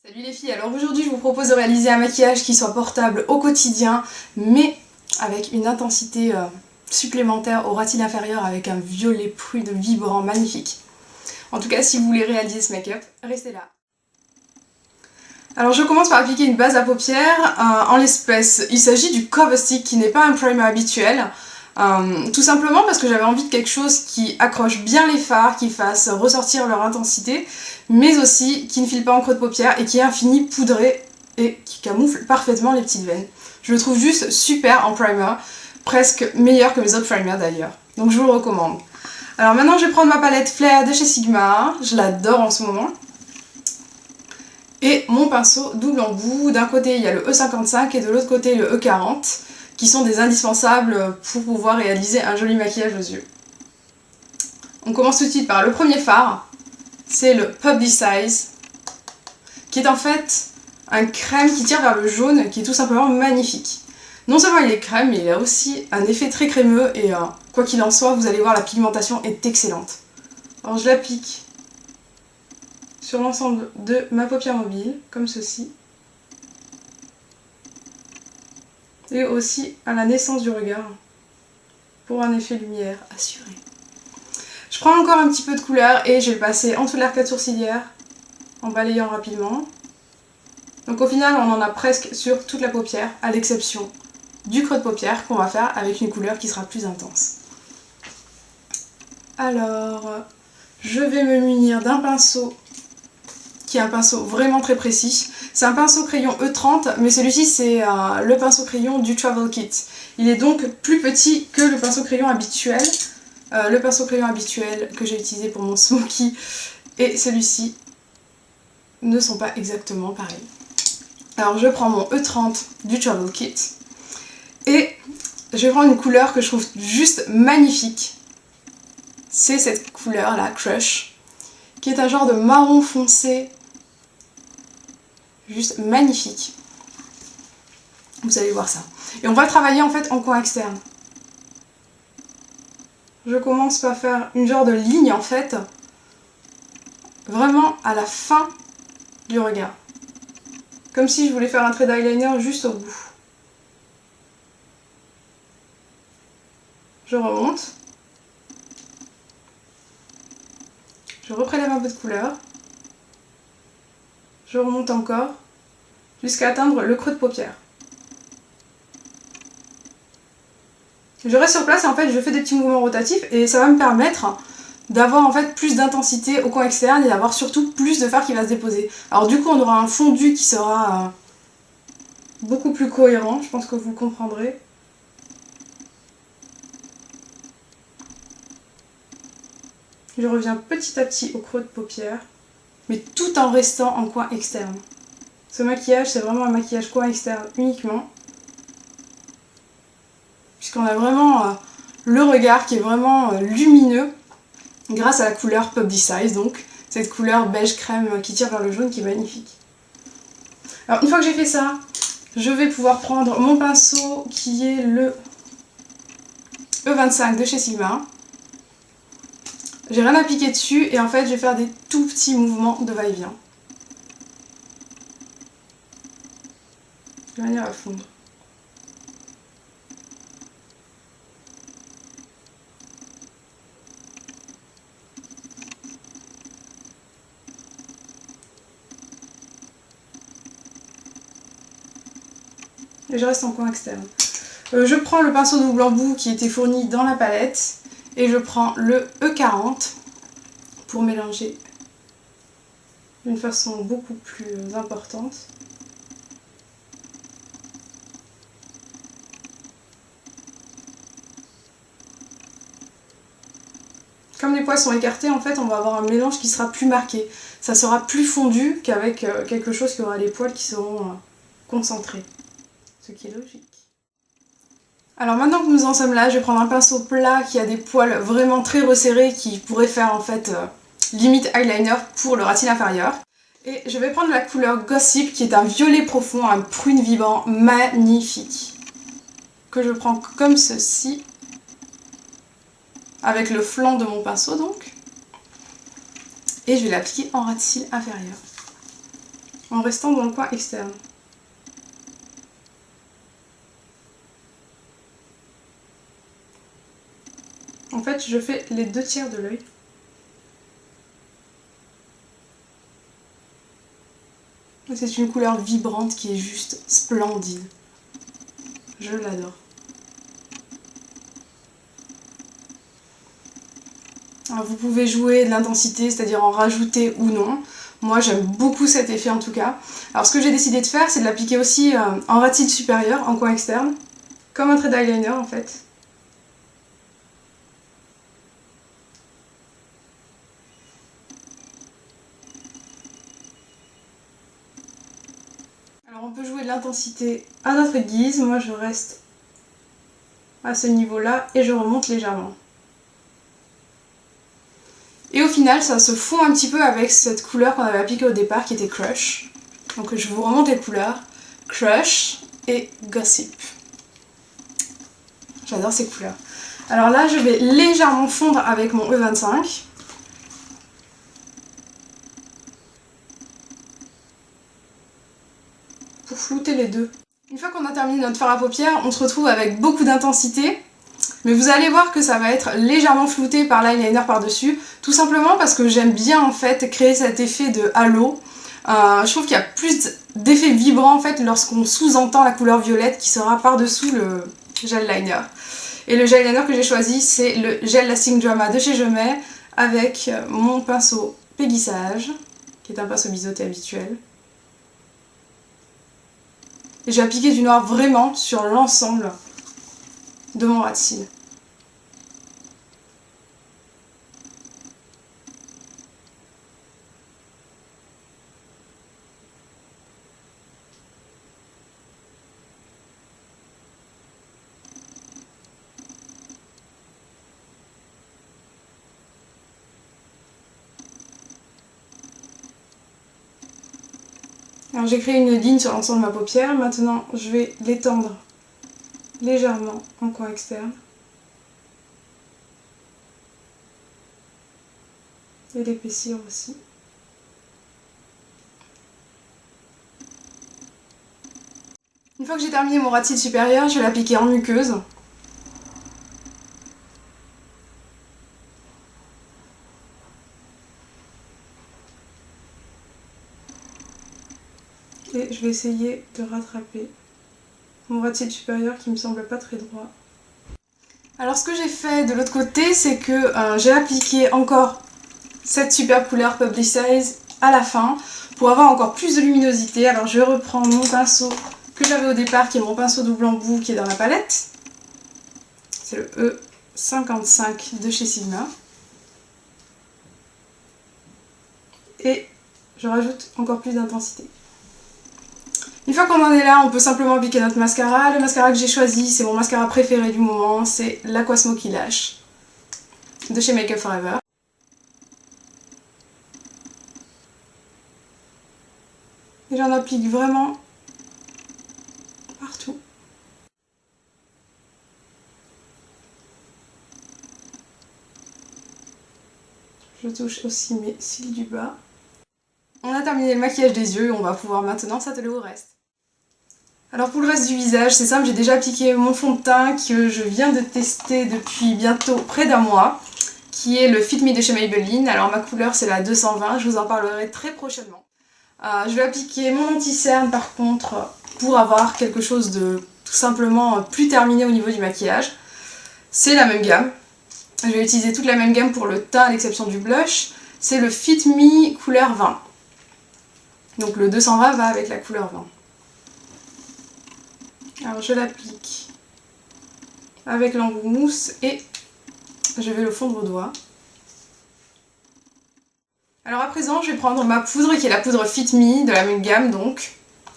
Salut les filles, alors aujourd'hui je vous propose de réaliser un maquillage qui soit portable au quotidien mais avec une intensité supplémentaire au ras cils inférieur avec un violet prude vibrant magnifique. En tout cas si vous voulez réaliser ce make-up, restez là. Alors je commence par appliquer une base à paupières, en l'espèce il s'agit du Cover Stick qui n'est pas un primer habituel. Tout simplement parce que j'avais envie de quelque chose qui accroche bien les fards, qui fasse ressortir leur intensité, mais aussi qui ne file pas en creux de paupière et qui est un fini poudré et qui camoufle parfaitement les petites veines. Je le trouve juste super en primer, presque meilleur que mes autres primers d'ailleurs, donc je vous le recommande. Alors maintenant je vais prendre ma palette Flair de chez Sigma, je l'adore en ce moment. Et mon pinceau double embout, d'un côté il y a le E55 et de l'autre côté le E40, qui sont des indispensables pour pouvoir réaliser un joli maquillage aux yeux. On commence tout de suite par le premier fard, c'est le Publicize, qui est en fait un crème qui tire vers le jaune, qui est tout simplement magnifique. Non seulement il est crème, mais il a aussi un effet très crémeux et quoi qu'il en soit, vous allez voir la pigmentation est excellente. Alors je l'applique sur l'ensemble de ma paupière mobile, comme ceci. Et aussi à la naissance du regard, pour un effet lumière assuré. Je prends encore un petit peu de couleur et je vais le passer en dessous de l'arcade sourcilière, en balayant rapidement. Donc au final on en a presque sur toute la paupière, à l'exception du creux de paupière qu'on va faire avec une couleur qui sera plus intense. Alors, je vais me munir d'un pinceau qui est un pinceau vraiment très précis. C'est un pinceau crayon E30, mais celui-ci c'est le pinceau crayon du Travel Kit. Il est donc plus petit que le pinceau crayon habituel. Le pinceau crayon habituel que j'ai utilisé pour mon smoky et celui-ci ne sont pas exactement pareils. Alors je prends mon E30 du Travel Kit et je vais prendre une couleur que je trouve juste magnifique. C'est cette couleur là, Crush, qui est un genre de marron foncé, juste magnifique. Vous allez voir ça. Et on va travailler en fait en coin externe. Je commence par faire une genre de ligne en fait, vraiment à la fin du regard. Comme si je voulais faire un trait d'eyeliner juste au bout. Je remonte. Je reprélève un peu de couleur. Je remonte encore jusqu'à atteindre le creux de paupière. Je reste sur place et en fait je fais des petits mouvements rotatifs et ça va me permettre d'avoir en fait plus d'intensité au coin externe et d'avoir surtout plus de fard qui va se déposer. Alors du coup on aura un fondu qui sera beaucoup plus cohérent, je pense que vous le comprendrez. Je reviens petit à petit au creux de paupière, mais tout en restant en coin externe. Ce maquillage c'est vraiment un maquillage coin externe uniquement. Puisqu'on a vraiment le regard qui est vraiment lumineux grâce à la couleur Publicize, donc cette couleur beige crème qui tire vers le jaune qui est magnifique. Alors une fois que j'ai fait ça, je vais pouvoir prendre mon pinceau qui est le E25 de chez Sigma. J'ai rien appliqué dessus et en fait je vais faire des tout petits mouvements de va-et-vient. De manière à fondre. Et je reste en coin externe. Je prends le pinceau double embout qui était fourni dans la palette et je prends le E40 pour mélanger d'une façon beaucoup plus importante. Comme les poils sont écartés, en fait, on va avoir un mélange qui sera plus marqué. Ça sera plus fondu qu'avec quelque chose qui aura les poils qui seront concentrés. Ce qui est logique. Alors maintenant que nous en sommes là, je vais prendre un pinceau plat qui a des poils vraiment très resserrés qui pourrait faire en fait limite eyeliner pour le ras cils inférieur. Et je vais prendre la couleur Gossip qui est un violet profond, un prune vibrant magnifique. Que je prends comme ceci. Avec le flanc de mon pinceau donc. Et je vais l'appliquer en ras de cils inférieur. en restant dans le coin externe. En fait, je fais les 2/3 de l'œil. C'est une couleur vibrante qui est juste splendide. Je l'adore. Alors vous pouvez jouer de l'intensité, c'est-à-dire en rajouter ou non. Moi j'aime beaucoup cet effet en tout cas. Alors ce que j'ai décidé de faire, c'est de l'appliquer aussi en ras de cils supérieur, en coin externe, comme un trait d'eyeliner en fait. Alors on peut jouer de l'intensité à notre guise, moi je reste à ce niveau-là et je remonte légèrement. Et au final ça se fond un petit peu avec cette couleur qu'on avait appliquée au départ qui était Crush. Donc je vous remonte les couleurs, Crush et Gossip. J'adore ces couleurs. Alors là je vais légèrement fondre avec mon E25. Pour flouter les deux. Une fois qu'on a terminé notre fard à paupières, on se retrouve avec beaucoup d'intensité. Mais vous allez voir que ça va être légèrement flouté par l'eyeliner par-dessus. Tout simplement parce que j'aime bien en fait créer cet effet de halo. Je trouve qu'il y a plus d'effet vibrant en fait lorsqu'on sous-entend la couleur violette qui sera par-dessous le gel liner. Et le gel liner que j'ai choisi, c'est le Gel Lasting Drama de chez Je Mets avec mon pinceau Peggy Sage, qui est un pinceau biseauté habituel. Et j'ai appliqué du noir vraiment sur l'ensemble de mon ras de cils. Alors j'ai créé une ligne sur l'ensemble de ma paupière, maintenant je vais l'étendre légèrement en coin externe. Et l'épaissir aussi. Une fois que j'ai terminé mon ras de cils supérieur, je vais l'appliquer en muqueuse. Et je vais essayer de rattraper mon ras de cils supérieur qui me semble pas très droit. Alors ce que j'ai fait de l'autre côté, c'est que j'ai appliqué encore cette superbe couleur Publicize à la fin pour avoir encore plus de luminosité. Alors je reprends mon pinceau que j'avais au départ, qui est mon pinceau double embout qui est dans la palette. C'est le E55 de chez Sigma. Et je rajoute encore plus d'intensité. Une fois qu'on en est là, on peut simplement appliquer notre mascara. Le mascara que j'ai choisi, c'est mon mascara préféré du moment, c'est l'Aqua Smoky Lash de chez Make Up For Ever. Et j'en applique vraiment partout. Je touche aussi mes cils du bas. On a terminé le maquillage des yeux et on va pouvoir maintenant s'atteler au reste. Alors pour le reste du visage, c'est simple, j'ai déjà appliqué mon fond de teint que je viens de tester depuis bientôt près d'un mois, qui est le Fit Me de chez Maybelline. Alors ma couleur c'est la 220, je vous en parlerai très prochainement. Je vais appliquer mon anti-cerne par contre pour avoir quelque chose de tout simplement plus terminé au niveau du maquillage. C'est la même gamme. Je vais utiliser toute la même gamme pour le teint à l'exception du blush. C'est le Fit Me couleur 20. Donc le 220 va avec la couleur 20. Alors je l'applique avec l'embout mousse et je vais le fondre au doigt. Alors à présent je vais prendre ma poudre qui est la poudre Fit Me de la même gamme donc,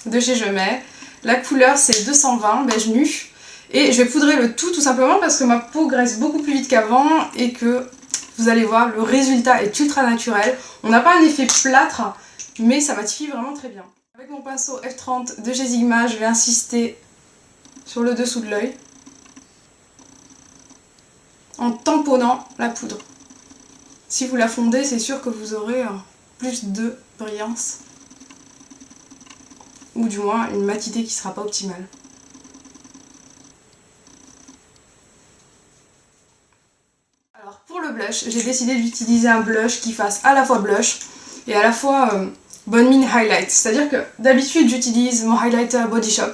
de chez Je Mets. La couleur c'est 220 beige nu et je vais poudrer le tout simplement parce que ma peau graisse beaucoup plus vite qu'avant et que vous allez voir le résultat est ultra naturel. On n'a pas un effet plâtre mais ça matifie vraiment très bien. Avec mon pinceau F30 de chez Sigma je vais insister sur le dessous de l'œil en tamponnant la poudre. Si vous la fondez, c'est sûr que vous aurez plus de brillance. ou du moins une matité qui sera pas optimale. Alors pour le blush, j'ai décidé d'utiliser un blush qui fasse à la fois blush et à la fois bonne mine highlight. C'est-à-dire que d'habitude j'utilise mon highlighter Body Shop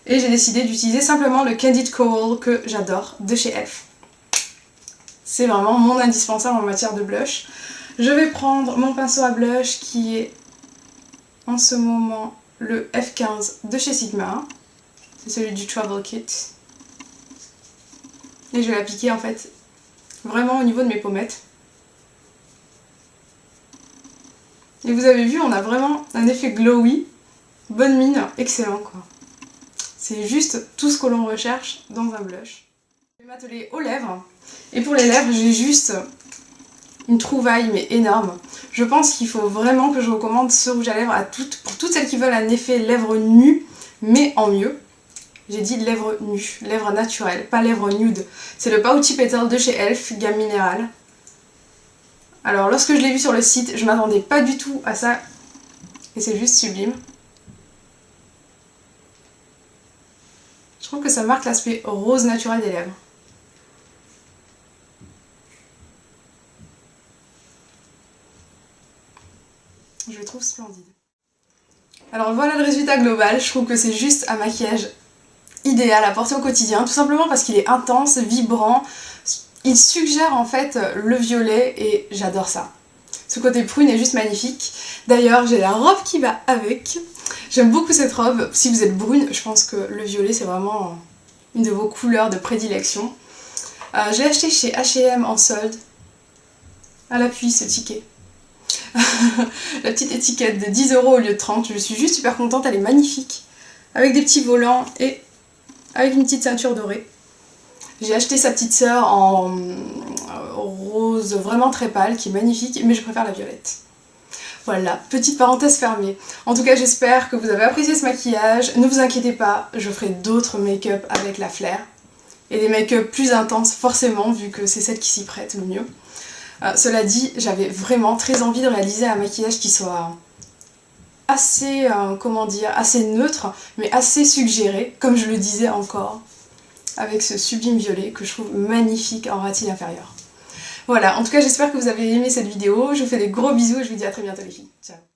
et j'ai décidé d'utiliser simplement le Candid Coral que j'adore de chez Elf. C'est vraiment mon indispensable en matière de blush. Je vais prendre mon pinceau à blush qui est en ce moment le F15 de chez Sigma. C'est celui du Travel Kit. Et je vais l'appliquer en fait vraiment au niveau de mes pommettes. Et vous avez vu, on a vraiment un effet glowy, bonne mine, excellent quoi. C'est juste tout ce que l'on recherche dans un blush. Je vais m'atteler aux lèvres. Et pour les lèvres, j'ai juste une trouvaille mais énorme. Je pense qu'il faut vraiment que je recommande ce rouge à lèvres pour toutes celles qui veulent un effet lèvres nues, mais en mieux. J'ai dit lèvres nues, lèvres naturelles, pas lèvres nude. C'est le Pouchy Petal de chez Elf, gamme minérale. Alors lorsque je l'ai vu sur le site, je m'attendais pas du tout à ça. Et c'est juste sublime. Je trouve que ça marque l'aspect rose naturel des lèvres. Je le trouve splendide. Alors voilà le résultat global, je trouve que c'est juste un maquillage idéal à porter au quotidien, tout simplement parce qu'il est intense, vibrant, il suggère en fait le violet et j'adore ça. Ce côté prune est juste magnifique. D'ailleurs j'ai la robe qui va avec, j'aime beaucoup cette robe, si vous êtes brune, je pense que le violet c'est vraiment une de vos couleurs de prédilection. Je l'ai acheté chez H&M en solde, à l'appui ce ticket. La petite étiquette de 10 € au lieu de 30, je suis juste super contente, elle est magnifique. Avec des petits volants et avec une petite ceinture dorée. J'ai acheté sa petite sœur en rose vraiment très pâle, qui est magnifique, mais je préfère la violette. Voilà, petite parenthèse fermée. En tout cas, j'espère que vous avez apprécié ce maquillage. Ne vous inquiétez pas, je ferai d'autres make-up avec la Flair. Et des make-up plus intenses, forcément, vu que c'est celle qui s'y prête le mieux. Cela dit, j'avais vraiment très envie de réaliser un maquillage qui soit assez, assez neutre, mais assez suggéré, comme je le disais encore, avec ce sublime violet que je trouve magnifique en ratine inférieure. Voilà, en tout cas j'espère que vous avez aimé cette vidéo, je vous fais des gros bisous et je vous dis à très bientôt les filles. Ciao.